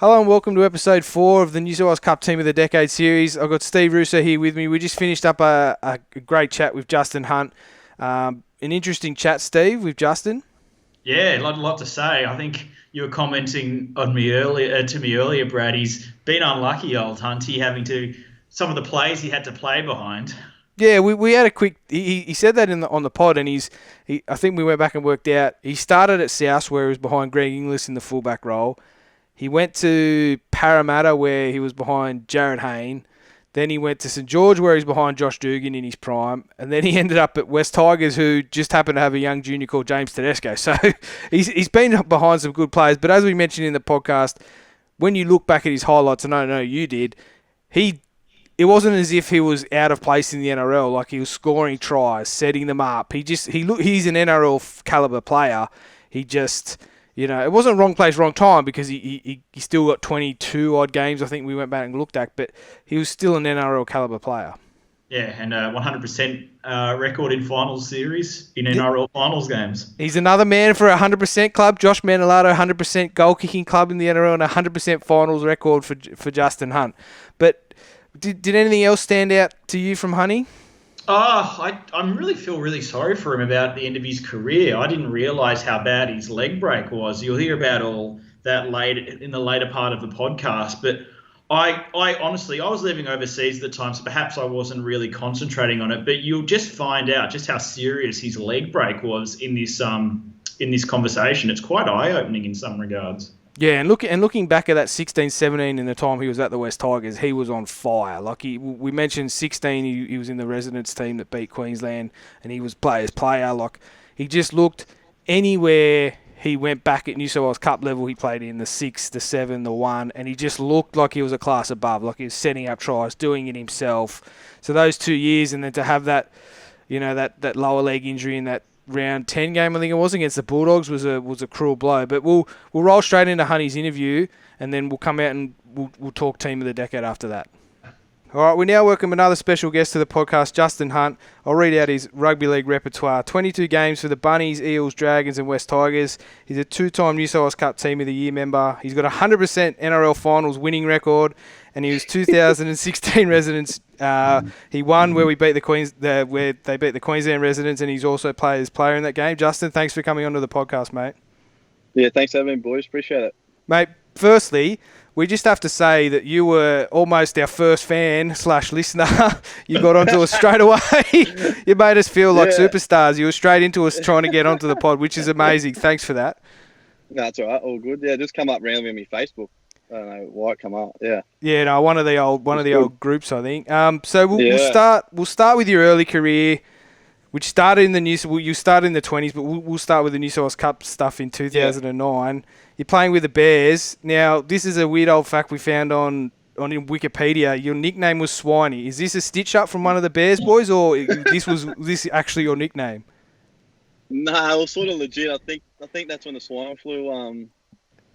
Hello and welcome to episode 4 of the New South Wales Cup Team of the Decade series. I've got Steve Russo here with me. We just finished up a great chat with Justin Hunt. An interesting chat, Steve, with Justin. Yeah, a lot to say. I think you were commenting on me earlier, Brad. He's been unlucky, old Hunty, having to some of the plays he had to play behind. Yeah, we had a quick. He said that on the pod, and I think we went back and worked out. He started at South, where he was behind Greg Inglis in the fullback role. He went to Parramatta, where he was behind Jared Hayne. Then he went to St George, where he's behind Josh Dugan in his prime. And then he ended up at Wests Tigers, who just happened to have a young junior called James Tedesco. So he's been behind some good players. But as we mentioned in the podcast, when you look back at his highlights, and I know you did, it wasn't as if he was out of place in the NRL. Like, he was scoring tries, setting them up. He's an NRL caliber player. He just... it wasn't wrong place, wrong time, because he still got 22 odd games, I think we went back and looked at, but he was still an NRL caliber player. Yeah, and 100% record in finals series, in NRL finals games. He's another man for a 100% club. Josh Manolato, 100% goal-kicking club in the NRL, and a 100% finals record for Justin Hunt. But did anything else stand out to you from Honey? I really feel really sorry for him about the end of his career. I didn't realise how bad his leg break was. You'll hear about all that in the later part of the podcast. But I honestly, I was living overseas at the time, so perhaps I wasn't really concentrating on it. But you'll just find out just how serious his leg break was in this conversation. It's quite eye-opening in some regards. Yeah, and looking back at that 16-17 in the time he was at the Wests Tigers, he was on fire. Like, we mentioned 16, he was in the residents team that beat Queensland, and he was player's player. Like, he just looked anywhere he went back at New South Wales Cup level, he played in the 6, the 7, the 1, and he just looked like he was a class above. Like, he was setting up tries, doing it himself. So those 2 years, and then to have that, that lower leg injury in that round 10 game, I think it was, against the Bulldogs, was a cruel blow. But we'll roll straight into Honey's interview, and then we'll come out and we'll talk Team of the Decade after that. All right, we now welcome another special guest to the podcast, Justin Hunt. I'll read out his rugby league repertoire. 22 games for the Bunnies, Eels, Dragons and Wests Tigers. He's a 2-time New South Wales Cup Team of the Year member. He's got a 100% NRL Finals winning record, and he was 2016 residents. He won where they beat the Queensland residents, and he's also player in that game. Justin, thanks for coming onto the podcast, mate. Yeah, thanks for having me, boys. Appreciate it. Mate, firstly, we just have to say that you were almost our first fan/listener. You got onto us straight away. You made us feel like superstars. You were straight into us trying to get onto the pod, which is amazing. Thanks for that. No, that's all right. All good. Yeah, just come up randomly on my Facebook. I don't know why it come up. Yeah. Yeah, no, one of the old groups, I think. So we'll start with your early career, which started in you started in the 20s, but we'll start with the New South Wales Cup stuff in 2009. Yeah. You're playing with the Bears. Now, this is a weird old fact we found on Wikipedia. Your nickname was Swiney. Is this a stitch up from one of the Bears boys, or was this actually your nickname? No, it was sort of legit. I think that's when the swine flu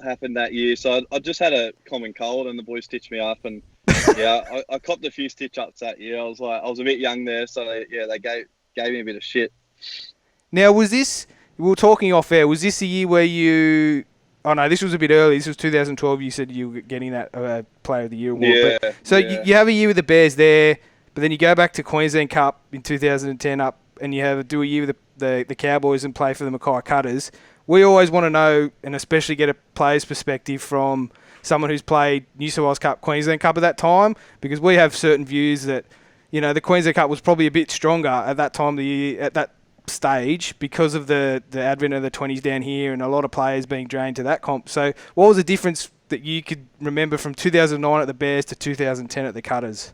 happened that year. So I just had a common cold, and the boys stitched me up, and I copped a few stitch ups that year. I was a bit young there, so they gave me a bit of shit. Now, we were talking off air, was this a year where you... Oh, no, this was a bit early. This was 2012. You said you were getting that Player of the Year award. Yeah. You have a year with the Bears there, but then you go back to Queensland Cup in 2010 up, and you do a year with the Cowboys and play for the Mackay Cutters. We always want to know, and especially get a player's perspective from someone who's played New South Wales Cup, Queensland Cup at that time, because we have certain views that, the Queensland Cup was probably a bit stronger at that time of the year, at that stage, because of the advent of the 20s down here and a lot of players being drained to that comp. So what was the difference that you could remember from 2009 at the Bears to 2010 at the Cutters?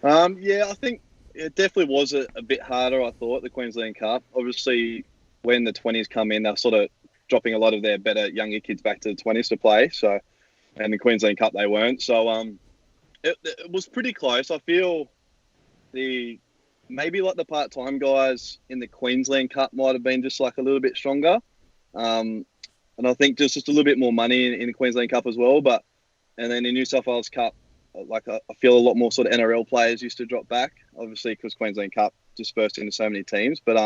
I think it definitely was a bit harder, I thought, the Queensland Cup. Obviously, when the 20s come in, they're sort of dropping a lot of their better younger kids back to the 20s to play. So, and the Queensland Cup, they weren't. So it was pretty close. I feel maybe like the part-time guys in the Queensland Cup might have been just like a little bit stronger. And I think just a little bit more money in the Queensland Cup as well. And then in New South Wales Cup, I feel a lot more sort of NRL players used to drop back, obviously because Queensland Cup dispersed into so many teams. But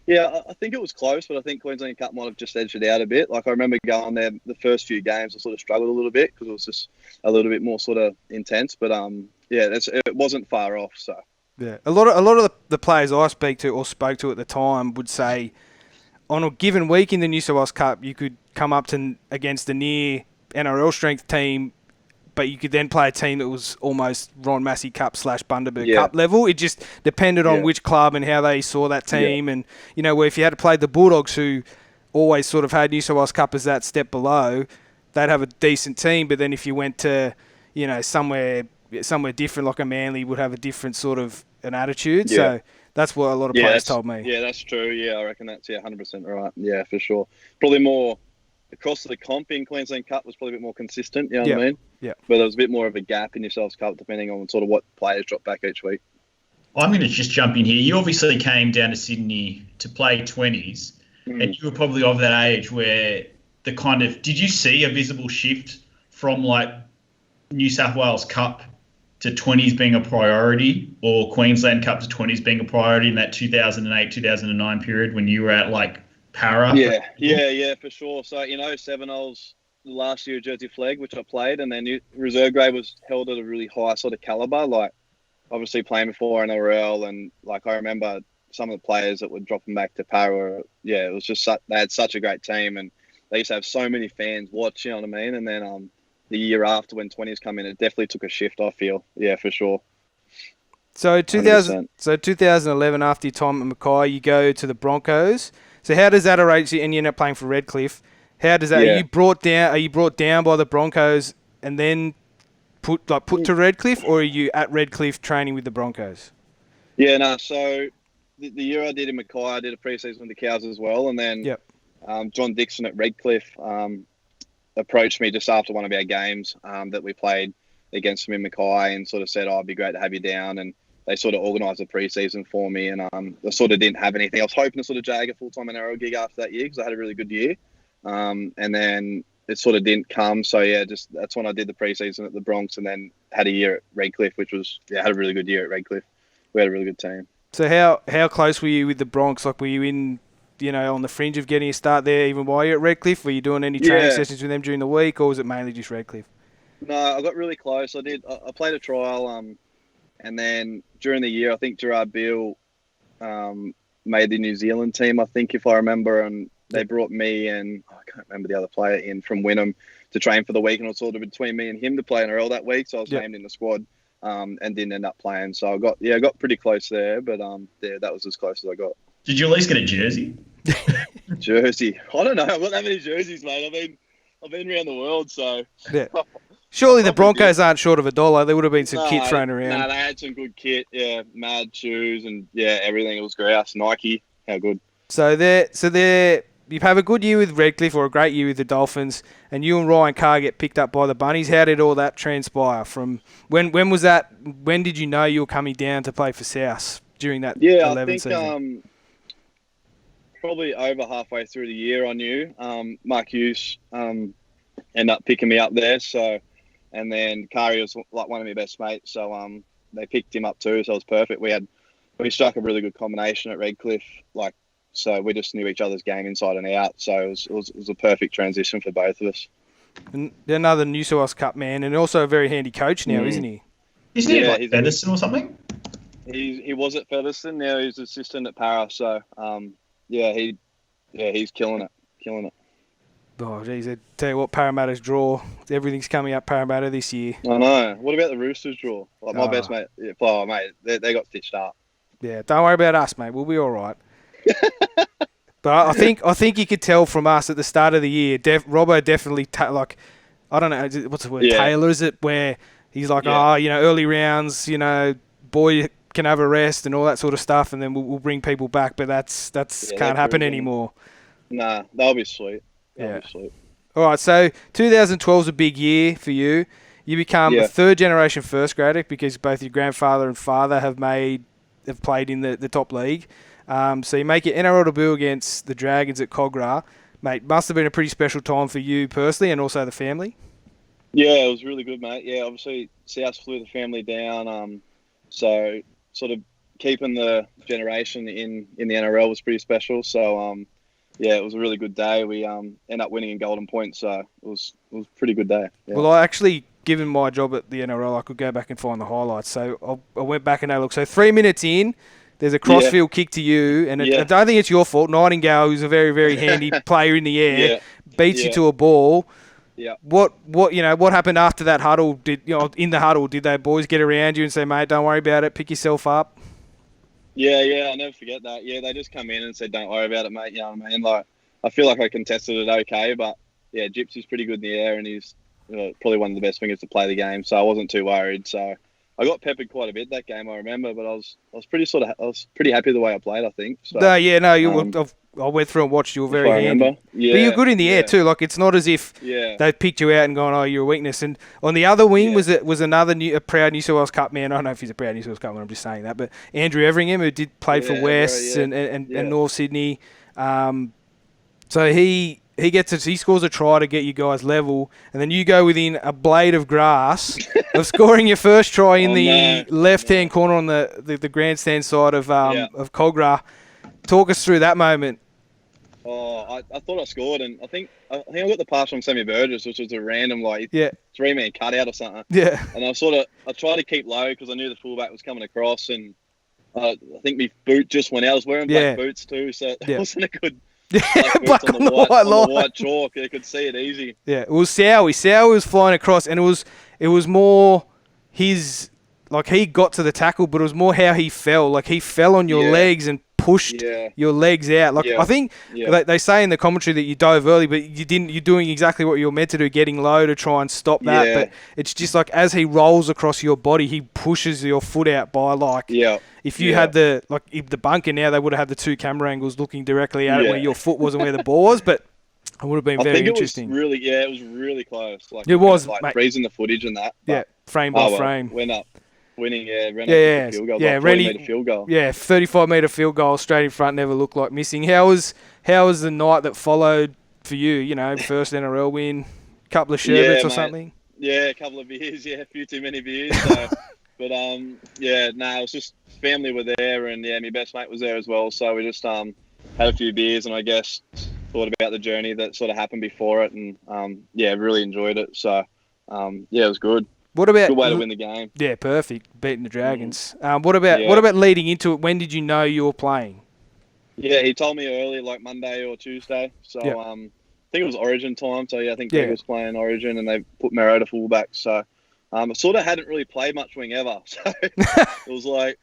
Yeah, I think it was close, but I think Queensland Cup might have just edged it out a bit. Like I remember going there the first few games, I sort of struggled a little bit because it was just a little bit more sort of intense. But yeah, it wasn't far off. So Yeah, a lot of the players I speak to or spoke to at the time would say on a given week in the New South Wales Cup, you could come up to against a near NRL strength team, but you could then play a team that was almost Ron Massey Cup / Bundaberg Cup level. It just depended on which club and how they saw that team. And, you know, where if you had to play the Bulldogs, who always sort of had New South Wales Cup as that step below, they'd have a decent team. But then if you went to, you know, somewhere different, like a Manly would have a different sort of an attitude. So that's what a lot of players told me. Yeah, that's true. Yeah, I reckon that's 100% right. Yeah, for sure. Probably more across the comp in Queensland Cup was probably a bit more consistent. You know what I mean? Yeah. But there was a bit more of a gap in New South Wales Cup depending on sort of what players dropped back each week. I'm going to just jump in here. You obviously came down to Sydney to play 20s, and you were probably of that age where the kind of... Did you see a visible shift from, like, New South Wales Cup to 20s being a priority, or Queensland Cup to 20s being a priority in that 2008-2009 period when you were at, like, Para? Yeah, for sure. So in 07, I was the last year of Jersey Flag, which I played, and then reserve grade was held at a really high sort of calibre, like obviously playing before NRL, and like I remember some of the players that were dropping back to Para. Yeah, it was just they had such a great team, and they used to have so many fans watch. You know what I mean? And then the year after when 20s come in, it definitely took a shift. I feel, yeah, for sure. So 2011, after your time at Mackay, you go to the Broncos. So how does that arrange you? And you end up playing for Redcliffe. How does that? Yeah. Are you brought down by the Broncos and then put to Redcliffe, or are you at Redcliffe training with the Broncos? Yeah, no. So the year I did in Mackay, I did a pre-season with the Cows as well, and then John Dixon at Redcliffe approached me just after one of our games that we played against him in Mackay, and sort of said, "Oh, it'd be great to have you down." And they sort of organised a pre-season for me, and I sort of didn't have anything. I was hoping to sort of jag a full-time NRL gig after that year because I had a really good year, and then it sort of didn't come. So yeah, just that's when I did the pre-season at the Bronx, and then had a year at Redcliffe, which was had a really good year at Redcliffe. We had a really good team. So how close were you with the Bronx? Like, were you in, on the fringe of getting a start there even while you're at Redcliffe? Were you doing any training sessions with them during the week, or was it mainly just Redcliffe? No, I got really close. I played a trial. And then during the year, I think Gerard Beale made the New Zealand team, I think, if I remember. And they brought me and I can't remember the other player in from Wynnum to train for the week. And it was sort of between me and him to play NRL that week. So I was named in the squad and didn't end up playing. So I got pretty close there. But that was as close as I got. Did you at least get a jersey? Jersey? I don't know. I've got that many jerseys, mate. I've been around the world, so... Yeah. Surely the Broncos aren't short of $1. There would have been some kit thrown around. No, they had some good kit. Yeah, mad shoes and everything. It was grouse, Nike. How good. So you have a good year with Redcliffe or a great year with the Dolphins, and you and Ryan Carr get picked up by the Bunnies. How did all that transpire? From when was that? When did you know you were coming down to play for South during that 11 season? Probably over halfway through the year, I knew. Mark Hughes ended up picking me up there, so. And then Kari was like one of my best mates, so they picked him up too, so it was perfect. We struck a really good combination at Redcliffe, so we just knew each other's game inside and out. So it was a perfect transition for both of us. And another New South Wales Cup man, and also a very handy coach now, isn't he? Isn't he like Featherston or something? He was at Featherston. Now he's assistant at Para. So he's killing it. Oh, geez, I tell you what, Parramatta's draw. Everything's coming up Parramatta this year. I know. What about the Roosters draw? Like my best mate. Yeah, mate, they got stitched up. Yeah, don't worry about us, mate. We'll be all right. But I think you could tell from us at the start of the year, Robbo definitely, I don't know, what's the word, tailors it, where he's like, early rounds, boy can have a rest and all that sort of stuff, and then we'll bring people back, but that's can't happen anymore. Nah, that'll be sweet. Yeah. All right, so 2012 is a big year for you. You become a third-generation first grader because both your grandfather and father have played in the top league. So you make your NRL debut against the Dragons at Cogra. Mate, must have been a pretty special time for you personally and also the family. Yeah, it was really good, mate. Yeah, obviously South flew the family down. So sort of keeping the generation in the NRL was pretty special. So yeah, it was a really good day. We ended up winning in Golden Point, so it was a pretty good day. Yeah. Well, I actually, given my job at the NRL, I could go back and find the highlights. So I went back and had a look. So 3 minutes in, there's a crossfield kick to you, and I don't think it's your fault. Nightingale, who's a very, very handy player in the air, beats you to a ball. Yeah. What happened after that huddle? In the huddle, did they boys get around you and say, "Mate, don't worry about it, pick yourself up"? Yeah, I'll never forget that. Yeah, they just come in and said, "Don't worry about it, mate." You know what I mean? Like, I feel like I contested it okay, but yeah, Gypsy's pretty good in the air, and he's probably one of the best wingers to play the game. So I wasn't too worried. So I got peppered quite a bit that game, I remember, but I was pretty happy the way I played, I think. So, I went through and watched you. Were very handy. Yeah, but you're good in the air too. Like, it's not as if they've picked you out and gone, "Oh, you're a weakness." And on the other wing was another a proud New South Wales Cup man. I don't know if he's a proud New South Wales Cup man. I'm just saying that. But Andrew Everingham, who did play for Wests and North Sydney. So he scores a try to get you guys level, and then you go within a blade of grass of scoring your first try in the left-hand corner on the grandstand side of Cogra. Talk us through that moment. Oh, I thought I scored, and I think I got the pass from Sammy Burgess, which was a random 3-man cutout or something. Yeah. And I tried to keep low because I knew the fullback was coming across, and I think my boot just went out. I was wearing black boots too, so it wasn't a good. Black on the white line. On the white chalk, you could see it easy. Yeah, it was Sowie. Sowie was flying across, and it was more his, like, he got to the tackle, but it was more how he fell. Like, he fell on your legs and pushed your legs out. Like, I think they say in the commentary that you dove early, but you didn't. You're doing exactly what you were meant to do, getting low to try and stop that. Yeah. But it's just like, as he rolls across your body, he pushes your foot out by, like, if you had the bunker now, they would have had the two camera angles looking directly at it where your foot was and where the ball was. But it would have been very interesting. It was really close. Like, it was, like, freezing the footage and that. Yeah, frame by frame. Went up. Winning, ran up field goal, 40-metre field goal. Yeah, 35-metre field goal straight in front, never looked like missing. How was the night that followed for you? First NRL win, couple of sherbets or something? Yeah, a couple of beers, a few too many beers. So. But, it was just family were there, and, my best mate was there as well. So we just had a few beers, and I guess thought about the journey that sort of happened before it, and, really enjoyed it. So, it was good. What about good way to win the game? Yeah, perfect. Beating the Dragons. What about leading into it? When did you know you were playing? Yeah, he told me early, like Monday or Tuesday. So I think it was Origin time. So I think Greg was playing Origin, and they put Merrow to fullback. So I sort of hadn't really played much wing ever. So it was like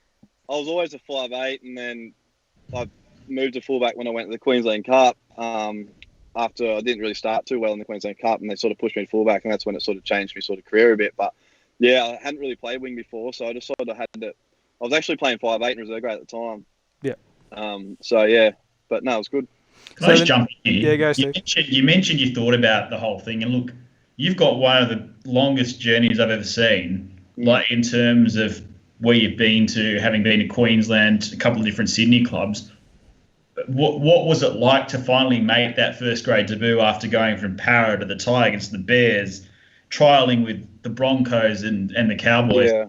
I was always a 5'8", and then I moved to fullback when I went to the Queensland Cup. After I didn't really start too well in the Queensland Cup, and they sort of pushed me to fullback, and that's when it sort of changed my sort of career a bit. But I hadn't really played wing before, so I just sort of had to. I was actually playing 5'8" in reserve grade at the time. Yeah. But no, it was good. Can I just jump in? Yeah, go, Steve. You mentioned you thought about the whole thing, and look, you've got one of the longest journeys I've ever seen, like in terms of where you've been to, having been to Queensland, a couple of different Sydney clubs. What was it like to finally make that first grade debut after going from Parramatta to the Tigers, the Bears, trialling with the Broncos and the Cowboys? Yeah.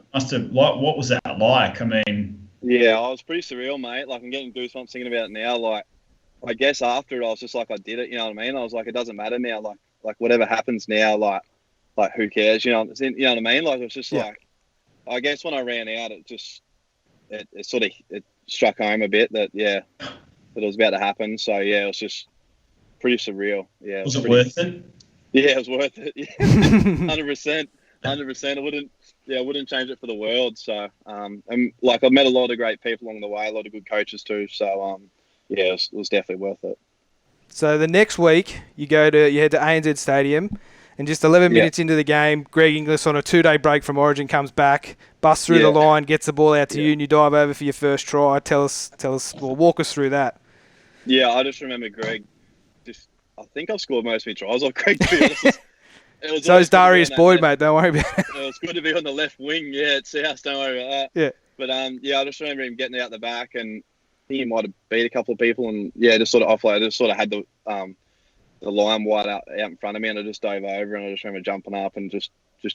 What was that like? I mean, yeah, I was pretty surreal, mate. Like, I'm getting goosebumps thinking about it now. Like, I guess after it, I was just like, I did it. You know what I mean? I was like, it doesn't matter now. Like whatever happens now, like who cares? You know what I mean? Like, it was just like, I guess when I ran out, it sort of struck home a bit that that it was about to happen. So it was just pretty surreal. Yeah. Was it worth it? Yeah, it was worth it. Yeah. 100%. I wouldn't change it for the world. So, and like, I've met a lot of great people along the way, a lot of good coaches too. So, it was definitely worth it. So the next week you head to ANZ Stadium, and just 11 minutes into the game, Greg Inglis on a 2-day break from Origin comes back, busts through the line, gets the ball out to you, and you dive over for your first try. Walk us through that. Yeah, I just remember Greg. I think I've scored most of my tries off Greg, to be honest. So is Darius Boyd, mate. Don't worry about it. It was good to be on the left wing. Yeah, at South. Don't worry about that. Yeah. But I just remember him getting out the back, and I think he might have beat a couple of people, and just sort of offload. I just sort of had the line wide out in front of me, and I just dove over, and I just remember jumping up and just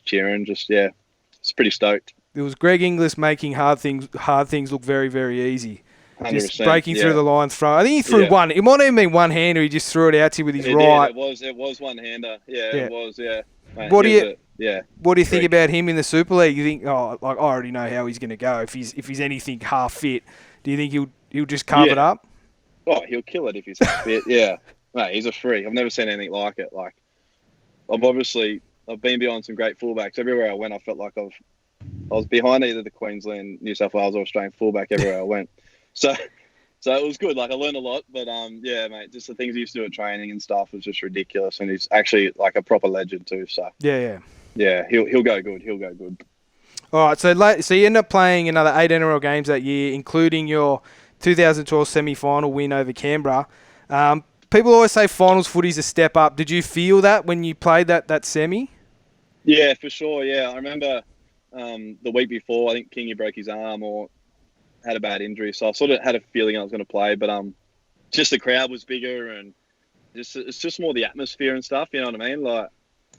cheering. It's pretty stoked. It was Greg Inglis making hard things look very, very easy. 100%, just breaking through the line, throw. I think he threw one. It might have even been one-hander. He just threw it out to you with his right. It was one-hander. It was. Mate, what do you think about him in the Super League? You think, I already know how he's going to go. If he's anything half fit, do you think he'll just carve it up? Oh, he'll kill it if he's half fit. Yeah, mate, he's a freak. I've never seen anything like it. Like, I've been behind some great fullbacks everywhere I went. I felt like I was behind either the Queensland, New South Wales, or Australian fullback everywhere I went. So it was good. Like, I learned a lot, but mate, just the things he used to do at training and stuff was just ridiculous. And he's actually like a proper legend too. So yeah, he'll go good. He'll go good. All right, so you end up playing another 8 NRL games that year, including your 2012 semi-final win over Canberra. People always say finals footy's a step up. Did you feel that when you played that semi? Yeah, for sure. Yeah, I remember the week before, I think Kingy broke his arm or had a bad injury, so I sort of had a feeling I was going to play, but just the crowd was bigger and it's just more the atmosphere and stuff, you know what I mean? Like,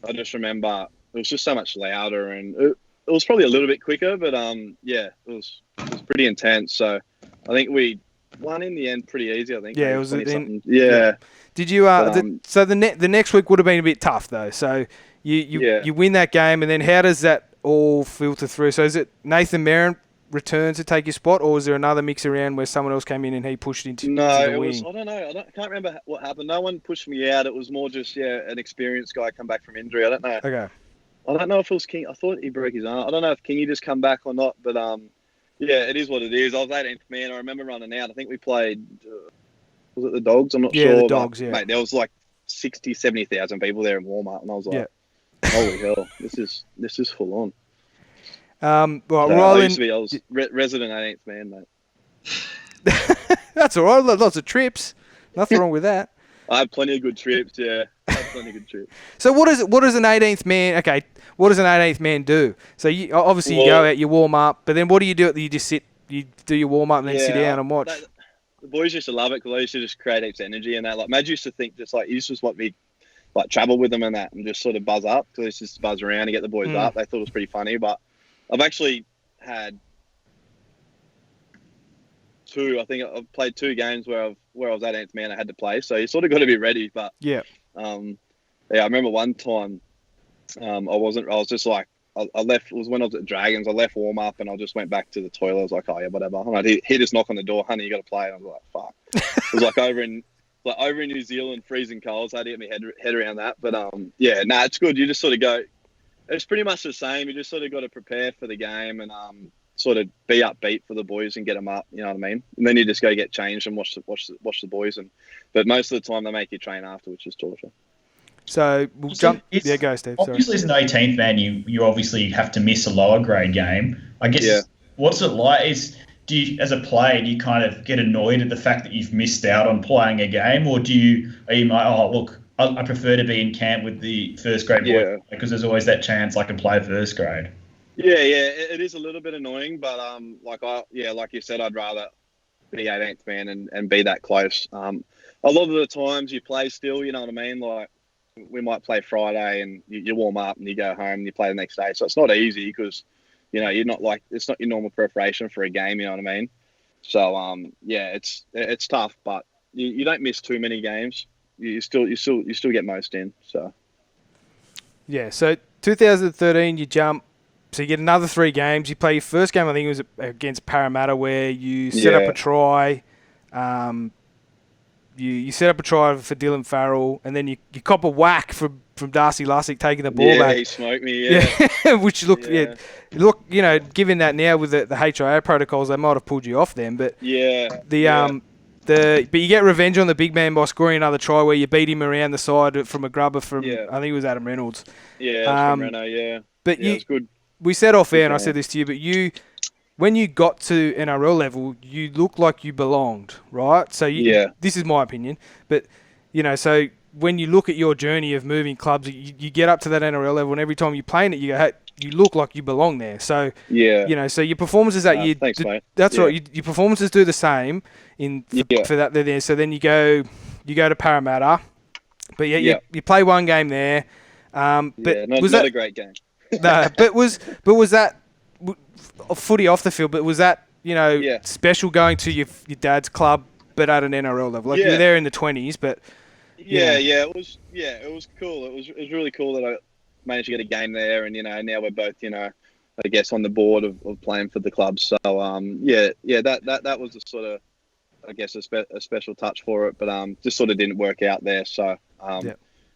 I just remember it was just so much louder and it was probably a little bit quicker, but it was pretty intense. So I think we won in the end pretty easy, I think. Yeah, it was yeah. Did you so the next week would have been a bit tough though. So you win that game, and then how does that all filter through? So is it Nathan Merrin return to take your spot, or was there another mix around where someone else came in and he pushed into the wing? I don't know. I can't remember what happened. No one pushed me out. It was more just an experienced guy come back from injury. I don't know. Okay. I don't know if it was King. I thought he broke his arm. I don't know if Kingy just come back or not, but it is what it is. I was 18th man. I remember running out. I think we played. Was it the Dogs? I'm not sure. Yeah, the Dogs. Yeah. Mate, there was like 60, 70,000 people there in Walmart, and I was like, holy hell, this is full on. Ryland, I was resident 18th man, mate. That's all right. Lots of trips. Nothing wrong with that. I had plenty of good trips. Yeah, So what does an 18th man? Okay, what does an 18th man do? So you go out, you warm up, but then what do you do? You just sit, you do your warm up, and then sit down and watch. The boys used to love it because I used to just create heaps of energy and that. Like, Madge used to think just like, he used to just want me like travel with them and that and just sort of buzz up because just buzz around and get the boys up. They thought it was pretty funny, but I've actually had I've played 2 games where I was 18th man. I had to play, so you sort of got to be ready. But I remember one time I was just like I left. It was when I was at Dragons. I left warm up and I just went back to the toilet. I was like, oh yeah, whatever. And he just knocked on the door, honey, you got to play. And I was like, fuck. It was like over in New Zealand, freezing cold. So I had to get my head around that. But it's good. You just sort of go. It's pretty much the same. You just sort of got to prepare for the game and sort of be upbeat for the boys and get them up. You know what I mean? And then you just go get changed and watch the boys. But most of the time they make you train after, which is torture. So we'll jump. Yeah, go, Steve. Obviously, as an 18th man, you obviously have to miss a lower grade game. I guess what's it like? Do you, as a player, do you kind of get annoyed at the fact that you've missed out on playing a game, or are you like, oh look, I prefer to be in camp with the first grade boys because there's always that chance I can play first grade. Yeah, it is a little bit annoying, but like you said, I'd rather be 18th man and be that close. A lot of the times you play still, you know what I mean? Like, we might play Friday and you warm up and you go home and you play the next day. So it's not easy because, you know, you're not like, it's not your normal preparation for a game, you know what I mean? So, it's tough, but you don't miss too many games. You still get most in, so. Yeah, so 2013 you jump, so you get another 3 games. You play your first game, I think it was against Parramatta, where you set up a try. You set up a try for Dylan Farrell, and then you cop a whack from Darcy Lussick taking the ball back. Yeah, he smoked me, which looked, you know, given that now with the HIA protocols, they might have pulled you off them. But but you get revenge on the big man by scoring another try where you beat him around the side from a grubber from, I think it was Adam Reynolds. Yeah, from Renault, But it was good. We said off air, and I said this to you, but when you got to NRL level, you looked like you belonged, right? So this is my opinion, but you know, so when you look at your journey of moving clubs, you get up to that NRL level, and every time you play in it, you go, hey, you look like you belong there. So you know, so your performances that year, thanks, mate. That's right. Your performances do the same for that there. So then you go to Parramatta, but you play one game there. But not a great game. No, but was footy off the field, but was that, Yeah. special going to your dad's club, but at an NRL level? Like, you were there in the 20s, but... It was cool. It was really cool that I managed to get a game there, and, now we're both, I guess on the board of playing for the club. So, that was a sort of, I guess, a special touch for it, but just sort of didn't work out there. So,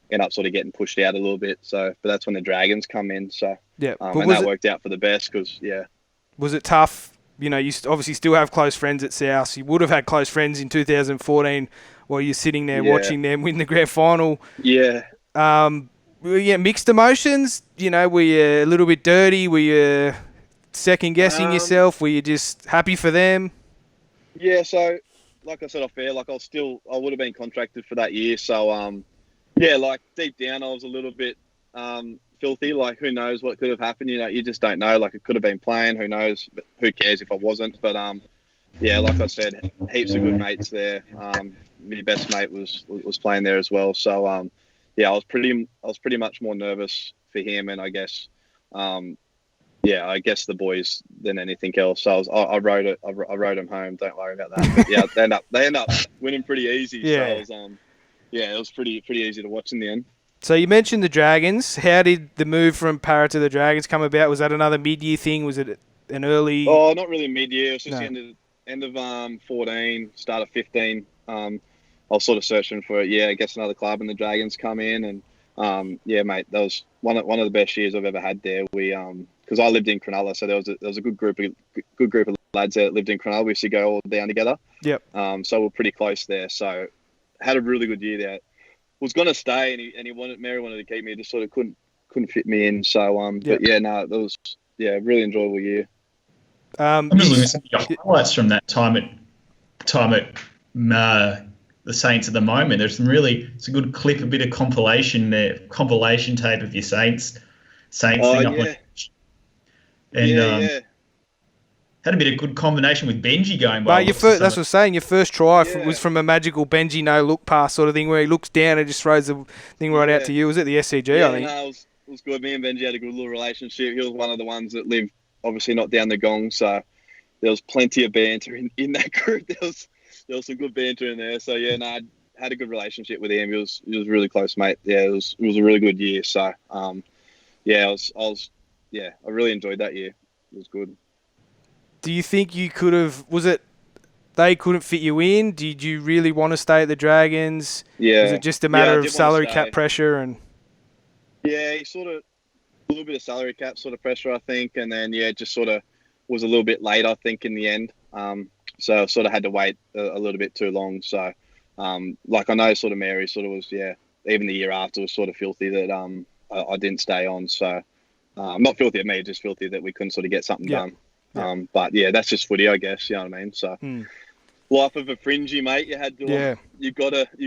ended up sort of getting pushed out a little bit. So, but that's when the Dragons come in. So, and that worked out for the best because, Was it tough? You obviously still have close friends at South. You would have had close friends in 2014 while you're sitting there watching them win the grand final. Yeah. Mixed emotions? Were you a little bit dirty? Were you second-guessing yourself? Were you just happy for them? Yeah, so, like I said off air, like I would have been contracted for that year. So, like deep down I was a little bit filthy. Like, who knows what could have happened? You just don't know. Like, it could have been playing. Who knows? But who cares if I wasn't? But like I said, heaps of good mates there. My best mate was playing there as well. So I was pretty much more nervous for him, and I guess I guess the boys than anything else. So I rode him home. Don't worry about that. But yeah, they end up winning pretty easy. Yeah. So it was pretty easy to watch in the end. So you mentioned the Dragons. How did the move from Parramatta to the Dragons come about? Was that another mid-year thing? Was it an early? Oh, not really mid-year. It was just the end of 14, start of 15. I was sort of searching for I guess another club, and the Dragons come in, and mate, that was one of the best years I've ever had there. We because I lived in Cronulla, so there was a good group of lads there that lived in Cronulla. We used to go all down together. Yep. So we're pretty close there. So had a really good year there. Was going to stay, and Mary wanted to keep me. Just sort of couldn't fit me in. So but it was a really enjoyable year. I'm just looking at some of your highlights from that time at the Saints at the moment. There's it's a good clip, a bit of compilation tape of your Saints thing up on. And had a bit of good combination with Benji going by. That's what I'm saying. Your first try was from a magical Benji no-look pass sort of thing where he looks down and just throws the thing right out to you. Was it the SCG, I think? No, it was good. Me and Benji had a good little relationship. He was one of the ones that lived, obviously, not down the gong, so there was plenty of banter in that group. There was some good banter in there. So, I had a good relationship with him. He was really close, mate. Yeah, it was a really good year. So, I really enjoyed that year. It was good. Do you think you could have... Was it they couldn't fit you in? Did you really want to stay at the Dragons? Yeah. Was it just a matter of salary cap pressure? And he sort of... A little bit of salary cap sort of pressure, I think. And then, just sort of was a little bit late, I think, in the end. So I sort of had to wait a little bit too long. So, I know sort of Mary sort of was, even the year after was sort of filthy that I didn't stay on. So, not filthy at me, just filthy that we couldn't sort of get something done. But that's just footy, I guess. You know what I mean? So, life of a fringy, mate. You had to. You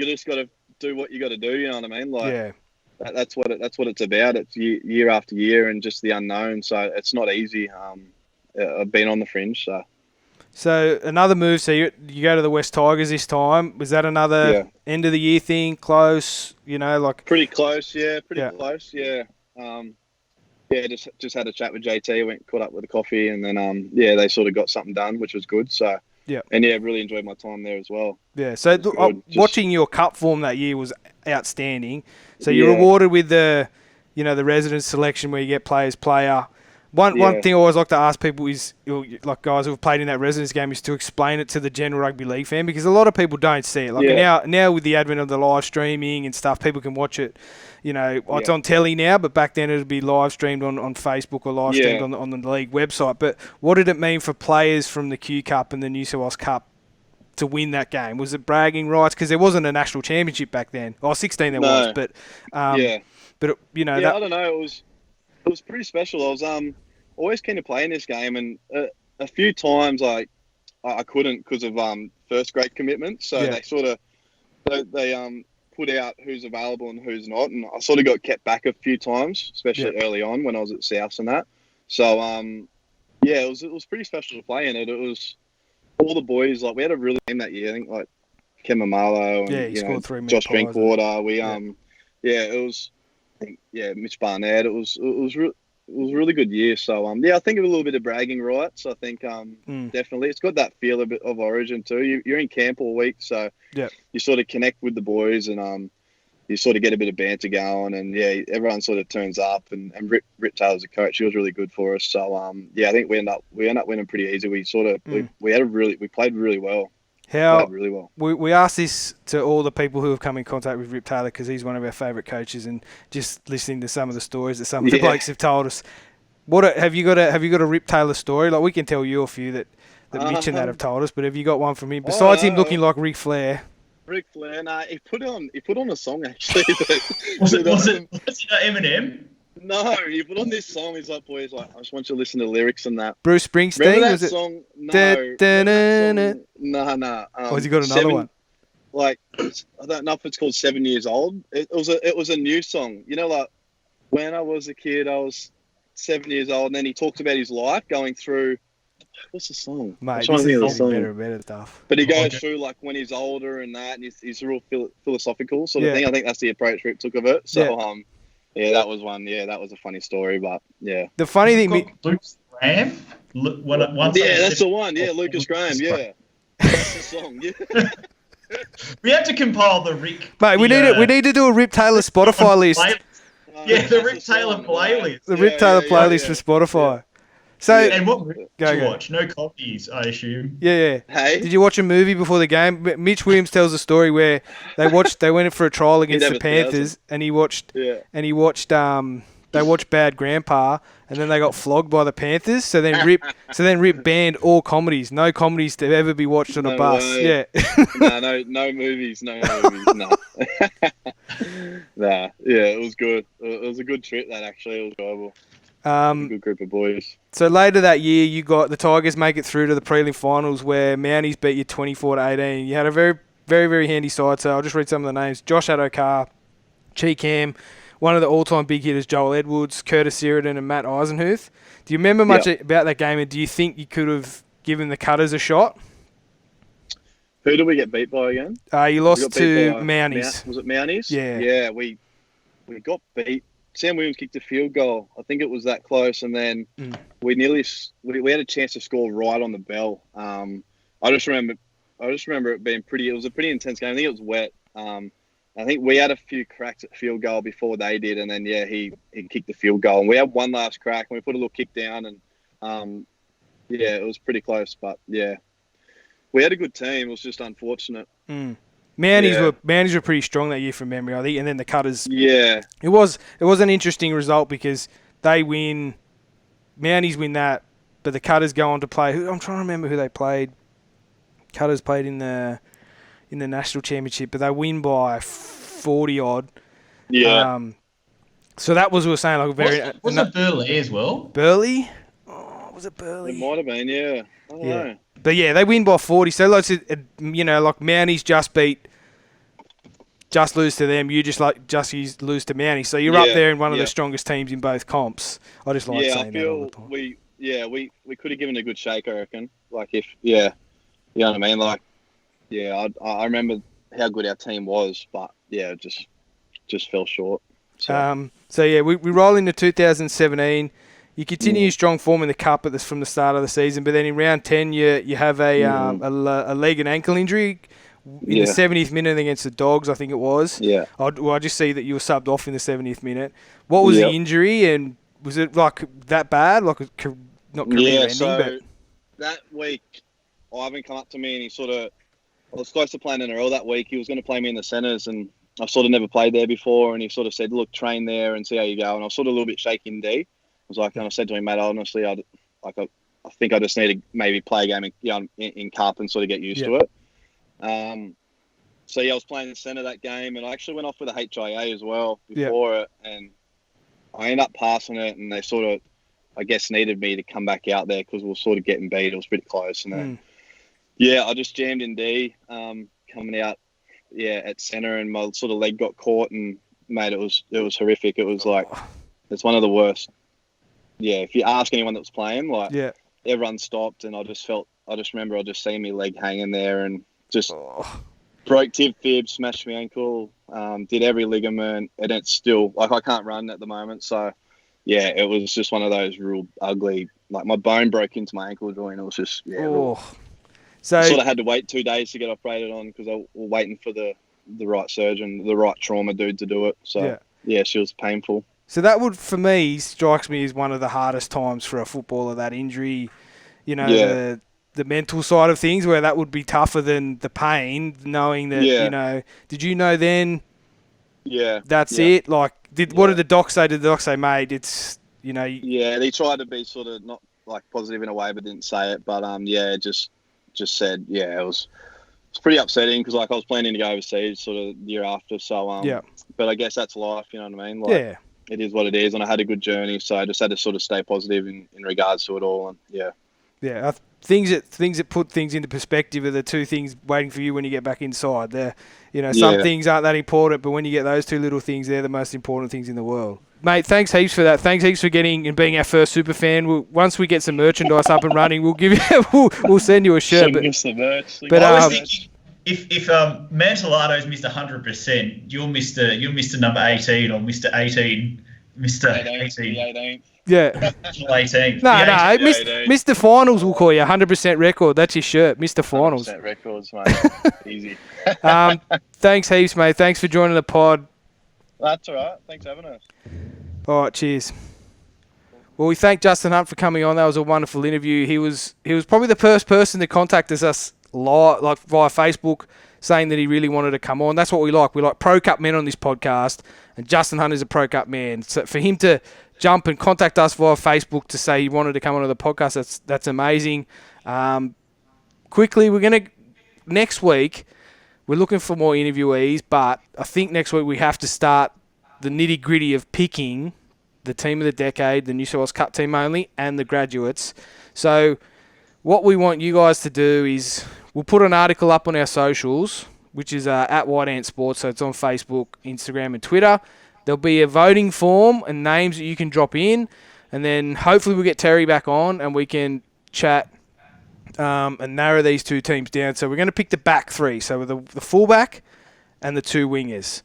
just got to do what you got to do. You know what I mean? Like, that's what it's about. It's year after year, and just the unknown. So it's not easy. I've been on the fringe. So another move. So you go to the Wests Tigers this time. Was that another end of the year thing? Close? Pretty close. Yeah, pretty close. Yeah. Just had a chat with JT, went caught up with a coffee, and then they sort of got something done, which was good. So really enjoyed my time there as well. Yeah, so watching your cup form that year was outstanding. So you're rewarded with the residence selection where you get players player. One thing I always like to ask people is, like guys who have played in that residence game, is to explain it to the general rugby league fan, because a lot of people don't see it. Now with the advent of the live streaming and stuff, people can watch it. It's on telly now, but back then it would be live streamed on Facebook or live streamed on the league website. But what did it mean for players from the Q Cup and the New South Wales Cup to win that game? Was it bragging rights? Because there wasn't a national championship back then. 16 there was, but I don't know. It was pretty special. I was always keen to play in this game, and a few times I couldn't because of first grade commitments. So they sort of they put out who's available and who's not, and I sort of got kept back a few times, especially early on when I was at South and that. So it was pretty special to play in it. It was all the boys. Like, we had a really team that year. I think like Ken Mamalo and Josh Drinkwater. It was. I think, Mitch Barnett. It was was a really good year. So yeah, I think of a little bit of bragging rights. I think definitely it's got that feel a bit of Origin too. You're in camp all week, so you sort of connect with the boys and you sort of get a bit of banter going, and yeah, everyone sort of turns up. And Rip Taylor's a coach; he was really good for us. So yeah, I think we end up winning pretty easy. We sort of we played really well. We asked this to all the people who have come in contact with Rip Taylor because he's one of our favourite coaches, and just listening to some of the stories that some of the blokes have told us. Have you got a Rip Taylor story? Like, we can tell you a few that Mitch and that have told us, but have you got one from him besides him looking like Ric Flair? Ric Flair, nah, he put on a song actually. was it Eminem? No, he put on this song. He's like, boys, like, I just want you to listen to the lyrics and that. Bruce Springsteen? Remember that was it? song? No. Nah. Or has he got another one? Like, I don't know if it's called 7 Years Old. It was a new song. You know, like, when I was a kid, I was 7 years old, and then he talks about his life going through. What's the song? Mate, this is better stuff. But he goes through, like, when he's older and that, and he's real philosophical sort of thing. I think that's the approach Rip took of it. So, yeah, that was one. Yeah, that was a funny story, but yeah. The funny thing, Lucas Graham. That's the one. Yeah, Lucas Graham. Yeah, that's the song. Yeah. We have to compile the Rick. Mate, we need to do a Rip Taylor Spotify list. Yeah, the Rip Taylor playlist. The Rip Taylor playlist for Spotify. So, and what did you watch? No copies, I assume. Yeah. Hey? Did you watch a movie before the game? Mitch Williams tells a story where they went for a trial against the Panthers, and he watched they watched Bad Grandpa, and then they got flogged by the Panthers. So then Rip banned all comedies, no comedies to ever be watched on a bus. Way. Yeah. no movies, no. Nah, yeah, it was good. It was a good trip. That actually, it was enjoyable. A good group of boys. So later that year, you got the Tigers make it through to the prelim finals where Mounties beat you 24-18. You had a very, very, very handy side. So I'll just read some of the names: Josh Adokar, Cheekham, one of the all-time big hitters, Joel Edwards, Curtis Sheridan, and Matt Eisenhuth. Do you remember much about that game, and do you think you could have given the Cutters a shot? Who did we get beat by again? You lost to Mounties. Was it Mounties? Yeah. Yeah, we got beat. Sam Williams kicked a field goal. I think it was that close, and then we had a chance to score right on the bell. I just remember it being it was a pretty intense game. I think it was wet. I think we had a few cracks at field goal before they did, and then he kicked the field goal, and we had one last crack, and we put a little kick down, and it was pretty close, but yeah, we had a good team. It was just unfortunate. Mounties were pretty strong that year from memory, I think, and then the Cutters. Yeah, it was an interesting result because they win, Mounties win that, but the Cutters go on to play. I'm trying to remember who they played. Cutters played in the national championship, but they win by 40 odd. Yeah. So that was, we were saying, like, very. Was it Burleigh as well? Burleigh? Oh, was it Burleigh? It might have been. Yeah. I don't know. But yeah, they win by 40. So like, Mounties just lose to them. You just lose to Mounties. So you're up there in one of the strongest teams in both comps. I just like saying that all the time. We could have given a good shake, I reckon. Like you know what I mean. Like I remember how good our team was, but yeah, just fell short. So we roll into 2017. You continue strong form in the cup from the start of the season, but then in round 10 you have a leg and ankle injury in the 70th minute against the Dogs, I think it was. Yeah. I just see that you were subbed off in the 70th minute. What was the injury, and was it like that bad? Like not career ending, but that week Ivan come up to me and I was close to playing NRL that week. He was going to play me in the centres, and I've sort of never played there before, and he sort of said, look, train there and see how you go. And I was sort of a little bit shaky in D. And I said to him, mate, honestly, I think I just need to maybe play a game in cup and sort of get used to it. I was playing the centre that game, and I actually went off with a HIA as well before it, and I ended up passing it, and they sort of, I guess, needed me to come back out there because we were sort of getting beat. It was pretty close, and then I just jammed in D, coming out at centre, and my sort of leg got caught, and mate, it was horrific. It was like it's one of the worst. Yeah, if you ask anyone that was playing, everyone stopped, and I just remember I just seen my leg hanging there, and just broke tib fib, smashed my ankle, did every ligament, and it's still, like, I can't run at the moment, so yeah, it was just one of those real ugly. Like my bone broke into my ankle joint. It was just real. So I sort of had to wait 2 days to get operated on because I was waiting for the right surgeon, the right trauma dude to do it. So yeah, she was painful. So that would, for me, strikes me as one of the hardest times for a footballer, that injury, the mental side of things, where that would be tougher than the pain, knowing that, did you know then that's it? Like, what did the doc say? Did the doc say, mate, it's, Yeah, they tried to be sort of not like positive in a way, but didn't say it. But, just said, it was pretty upsetting because, like, I was planning to go overseas sort of the year after. So, but I guess that's life, you know what I mean? Like, it is what it is, and I had a good journey, so I just had to sort of stay positive in regards to it all, and things that put things into perspective are the two things waiting for you when you get back inside. Some things aren't that important, but when you get those two little things, they're the most important things in the world. Mate, thanks heaps for that. Thanks heaps for getting and being our first super fan. Once we get some merchandise up and running, we'll give you. We'll send you a shirt. Send us the merch. But I was thinking, if Mantellado's missed 100%, you're Mr. number 18 or Mr. 18, Mr. 18. Yeah. 18. No, Mr. Finals will call you 100% record. That's your shirt, Mr. Finals. 100% records, mate. Easy. Thanks heaps, mate. Thanks for joining the pod. That's all right. Thanks for having us. All right, cheers. Well, we thank Justin Hunt for coming on. That was a wonderful interview. He was probably the first person to contact us live, like via Facebook, saying that he really wanted to come on. That's what we like. We like Pro Cup men on this podcast, and Justin Hunt is a Pro Cup man. So for him to jump and contact us via Facebook to say he wanted to come onto the podcast, that's amazing. Quickly, next week, we're looking for more interviewees, but I think next week we have to start the nitty-gritty of picking the team of the decade, the New South Wales Cup team only, and the graduates. So what we want you guys to do is we'll put an article up on our socials, which is at White Ant Sports, so it's on Facebook, Instagram, and Twitter. There'll be a voting form and names that you can drop in, and then hopefully we'll get Terry back on and we can chat and narrow these two teams down. So we're going to pick the back three, so the fullback and the two wingers.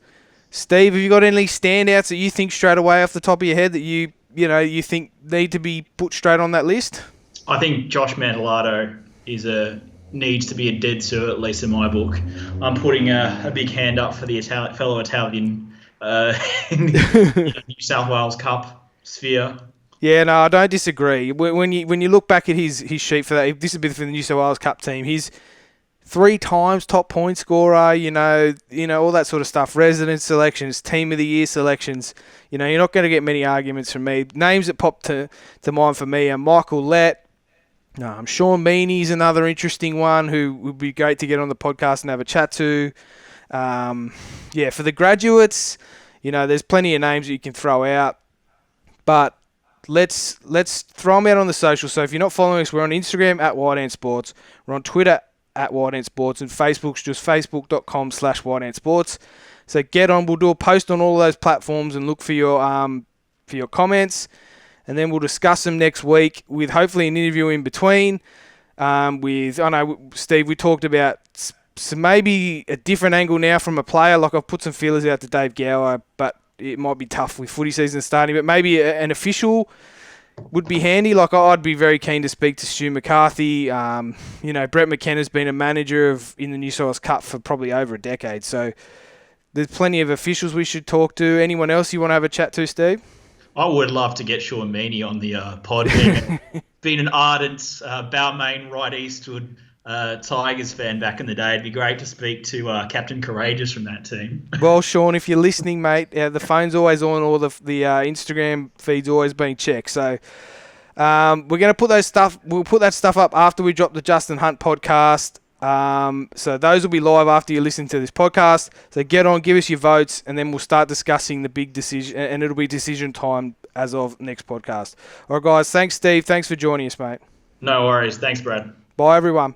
Steve, have you got any standouts that you think straight away off the top of your head that you think need to be put straight on that list? I think Josh Mantellado needs to be a dead cert, at least in my book. I'm putting a big hand up for the fellow Italian in the New South Wales Cup sphere. Yeah, no, I don't disagree. When you look back at his sheet for that, this would be for the New South Wales Cup team. He's 3 times top point scorer, all that sort of stuff. Resident selections, team of the year selections. You're not going to get many arguments from me. Names that pop to mind for me are Michael Lett. Sean Meaney's another interesting one who would be great to get on the podcast and have a chat to. For the graduates, there's plenty of names that you can throw out, but let's throw them out on the social. So if you're not following us, we're on Instagram at White Ant Sports. We're on Twitter at White Ant Sports, and Facebook's just facebook.com/White Ant Sports. So get on. We'll do a post on all those platforms and look for your comments, and then we'll discuss them next week with hopefully an interview in between. I know, Steve, we talked about some maybe a different angle now from a player. Like I've put some feelers out to Dave Gower, but it might be tough with footy season starting. But maybe an official would be handy. Like I'd be very keen to speak to Stu McCarthy. Brett McKenna's been a manager in the New South Wales Cup for probably over a decade. So there's plenty of officials we should talk to. Anyone else you want to have a chat to, Steve? I would love to get Sean Meaney on the pod. Being an ardent Balmain right eastward Tigers fan back in the day, it'd be great to speak to Captain Courageous from that team. Well, Sean, if you're listening, mate, the phone's always on, or the Instagram feed's always being checked. So we're going to put we'll put that stuff up after we drop the Justin Hunt podcast. So those will be live after you listen to this podcast. So get on, give us your votes, and then we'll start discussing the big decision, and it'll be decision time as of next podcast. All right, guys. Thanks, Steve. Thanks for joining us, mate. No worries. Thanks, Brad. Bye, everyone.